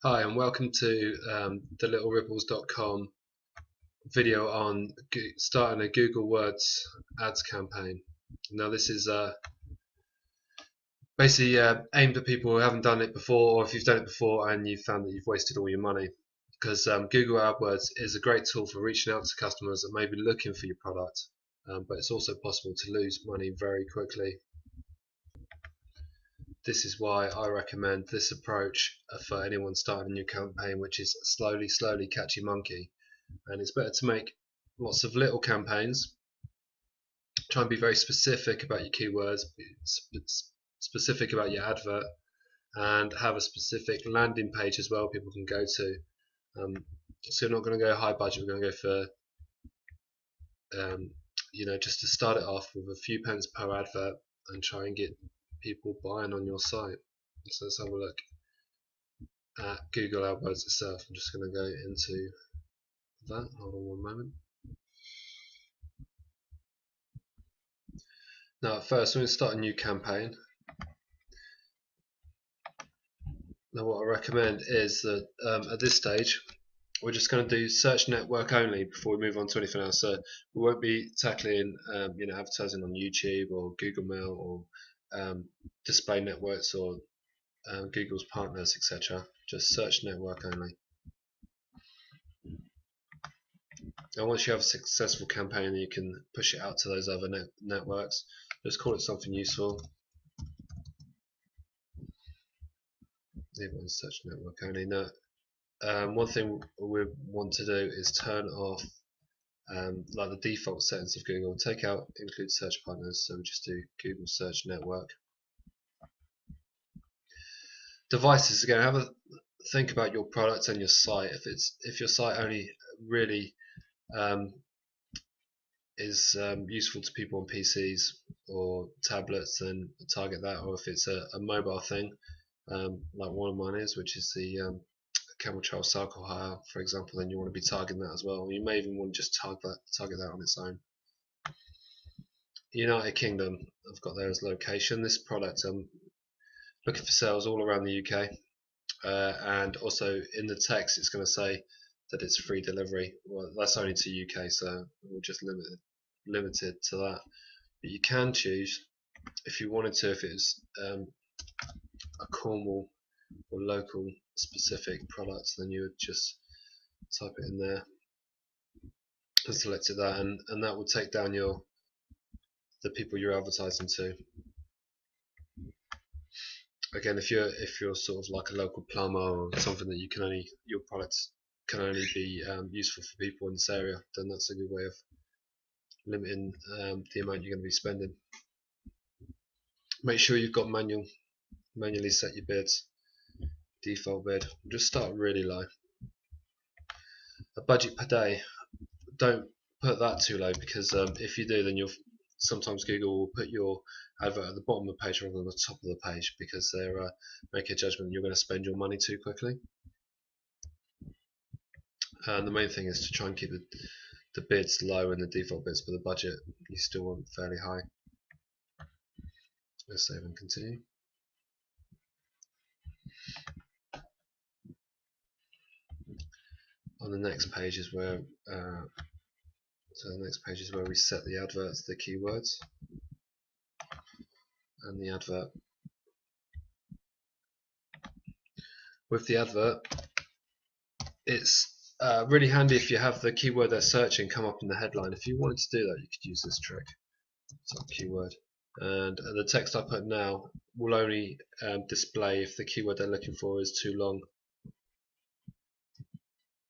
Hi and welcome to thelittleribbles.com video on starting a Google Words ads campaign. Now this is basically aimed at people who haven't done it before, or if you've done it before and you've found that you've wasted all your money. Because Google Adwords is a great tool for reaching out to customers that may be looking for your product, but it's also possible to lose money very quickly. This is why I recommend this approach for anyone starting a new campaign, which is slowly catchy monkey. And it's better to make lots of little campaigns. Try and be very specific about your keywords, specific about your advert, and have a specific landing page as well people can go to. So you're not going to go high budget. We're going to go for just to start it off with a few pence per advert and try and get people buying on your site. So let's have a look at Google AdWords itself. I'm just going to go into that. Hold on one moment. Now, first, we're going to start a new campaign. Now, what I recommend is that at this stage, we're just going to do search network only before we move on to anything else. So we won't be tackling, advertising on YouTube or Google Mail or display networks or Google's partners, etc. Just search network only. And once you have a successful campaign, you can push it out to those other networks. Just call it something useful. Everyone's search network only. Now, one thing we want to do is turn off like the default settings of Google. Take out include search partners, so we just do Google Search Network. Devices, again, have a think about your product and your site. If your site only really is useful to people on PCs or tablets, then target that. Or if it's a mobile thing, like one of mine is, which is the camel trail cycle hire, for example, then you want to be targeting that as well. You may even want to just target that on its own. United Kingdom, I've got there as location. This product, I'm looking for sales all around the UK, and also in the text it's going to say that it's free delivery. Well, that's only to UK, so we'll just limited to that. But you can choose if you wanted to, if it was a Cornwall or local specific product, then you would just type it in there and select that, and that will take down the people you're advertising to. Again, if you're sort of like a local plumber or something that your products can only be useful for people in this area, then that's a good way of limiting the amount you're going to be spending. Make sure you've got manually set your bids. Default bid. Just start really low. A budget per day. Don't put that too low, because if you do, then sometimes Google will put your advert at the bottom of the page rather than the top of the page, because they're make a judgment you're going to spend your money too quickly. And the main thing is to try and keep the bids low and the default bids, but the budget you still want fairly high. Let's save and continue. On the next page is where we set the adverts, the keywords, and the advert. With the advert, it's really handy if you have the keyword they're searching come up in the headline. If you wanted to do that, you could use this trick. Type keyword, and the text I put now will only display if the keyword they're looking for is too long.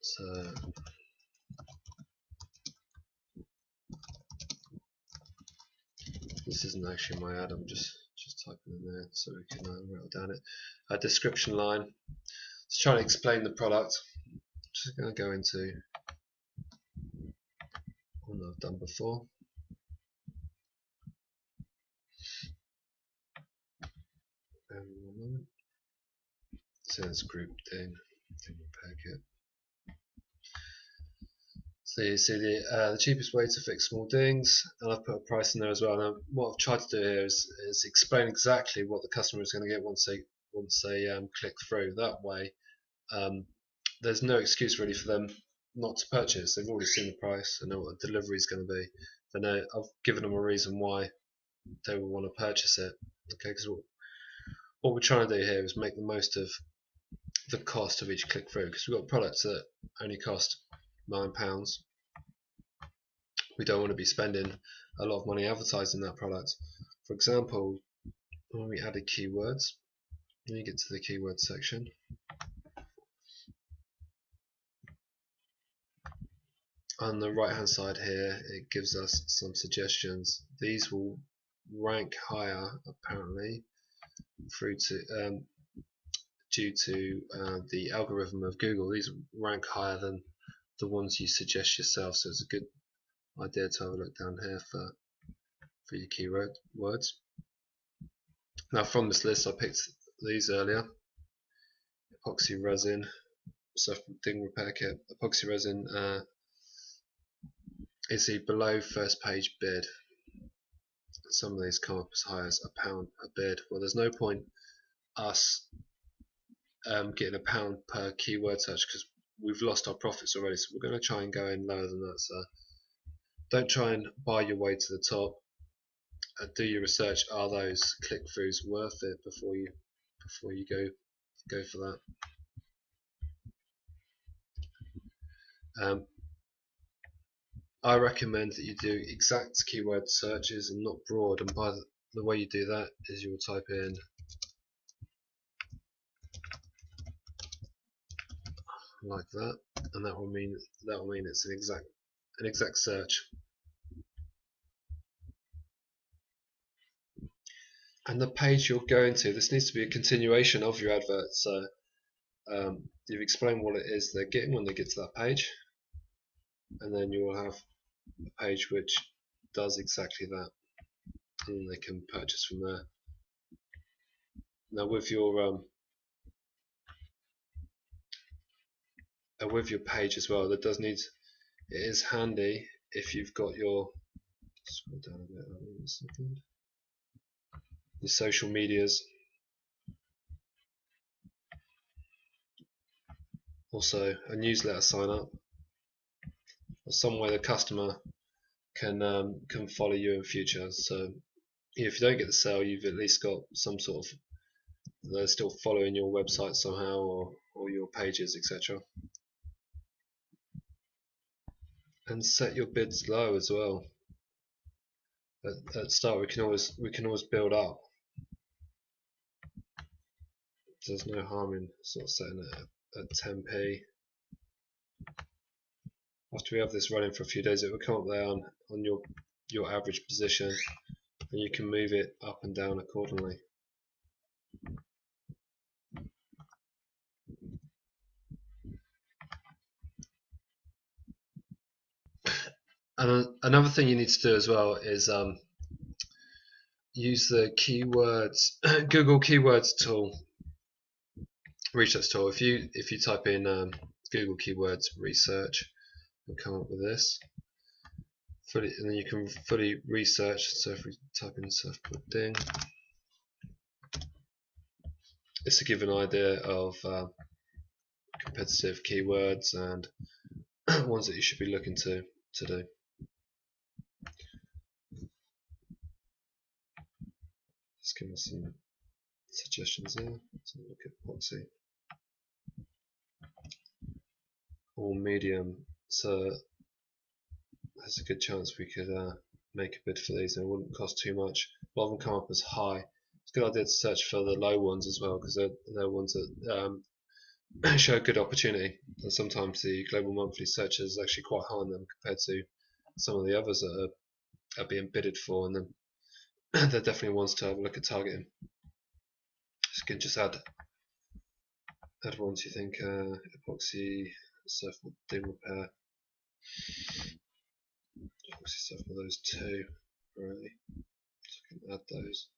So this isn't actually my ad, I'm just typing in there so we can write down it. A description line. Let's try to explain the product. Just going to go into one that I've done before. So it's group thing repair kit. So you see the cheapest way to fix small dings, and I've put a price in there as well. Now, what I've tried to do here is explain exactly what the customer is going to get once they click through. That way, there's no excuse really for them not to purchase. They've already seen the price and know what the delivery is going to be. They know I've given them a reason why they will want to purchase it. Okay, because what we're trying to do here is make the most of the cost of each click through, because we've got products that only cost £9. We don't want to be spending a lot of money advertising that product. For example, when we added keywords, when you get to the keyword section, on the right hand side here it gives us some suggestions. These will rank higher apparently through to due to the algorithm of Google. These rank higher than the ones you suggest yourself, so it's a good idea to have a look down here for your keyword words. Now from this list I picked these earlier: epoxy resin, self-ding repair kit. Epoxy resin is the below first page bid. Some of these come up as high as £1 per bid. Well, there's no point us getting £1 per keyword search because we've lost our profits already, so we're going to try and go in lower than that. So don't try and buy your way to the top. Do your research. Are those click-throughs worth it before you go for that? I recommend that you do exact keyword searches and not broad, and by the way you do that is you'll type in like that, and that will mean it's an exact search. And the page you're going to, this needs to be a continuation of your advert. So you've explained what it is they're getting when they get to that page, and then you will have a page which does exactly that, and they can purchase from there. Now with your page as well, it is handy if you've got your, scroll down a bit, a second, your social medias, also a newsletter sign up, or some way the customer can follow you in future. So if you don't get the sale, you've at least got some sort of, they're still following your website somehow, or your pages, etc. And set your bids low as well. At the start we can always build up. There's no harm in sort of setting it at 10p. After we have this running for a few days, it will come up there on your average position, and you can move it up and down accordingly. And another thing you need to do as well is use the keywords Google Keywords tool, research tool. If you type in Google Keywords research, you'll come up with this. And then you can fully research. So if we type in self-ding, it's to give an idea of competitive keywords and ones that you should be looking to do. Just give us some suggestions there. So look at epoxy or medium. So there's a good chance we could make a bid for these, and it wouldn't cost too much. A lot of them come up as high. It's a good idea to search for the low ones as well, because they're ones that show a good opportunity. And sometimes the global monthly searches is actually quite high on them compared to some of the others that are being bidded for, and then they're definitely ones to have a look at targeting. So you can just add ones you think epoxy, self-ding repair, epoxy stuff for those two, really. So I can add those,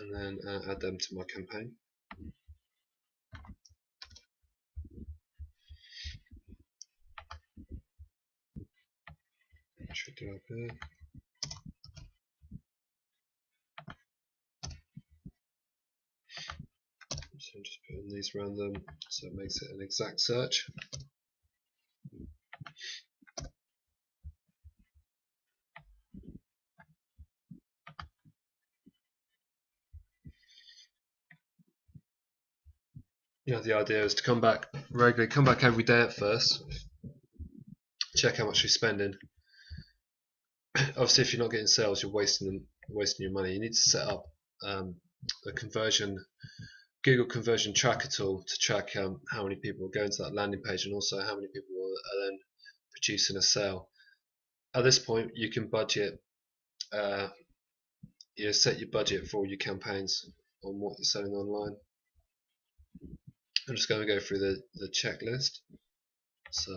and then add them to my campaign. Should do up here. I'm just putting these random so it makes it an exact search. The idea is to come back regularly, come back every day at first, check how much you're spending. Obviously, if you're not getting sales, you're wasting your money. You need to set up a Google conversion tracker tool to track how many people are going to that landing page, and also how many people are then producing a sale. At this point, you can budget, set your budget for your campaigns on what you're selling online. I'm just going to go through the checklist. So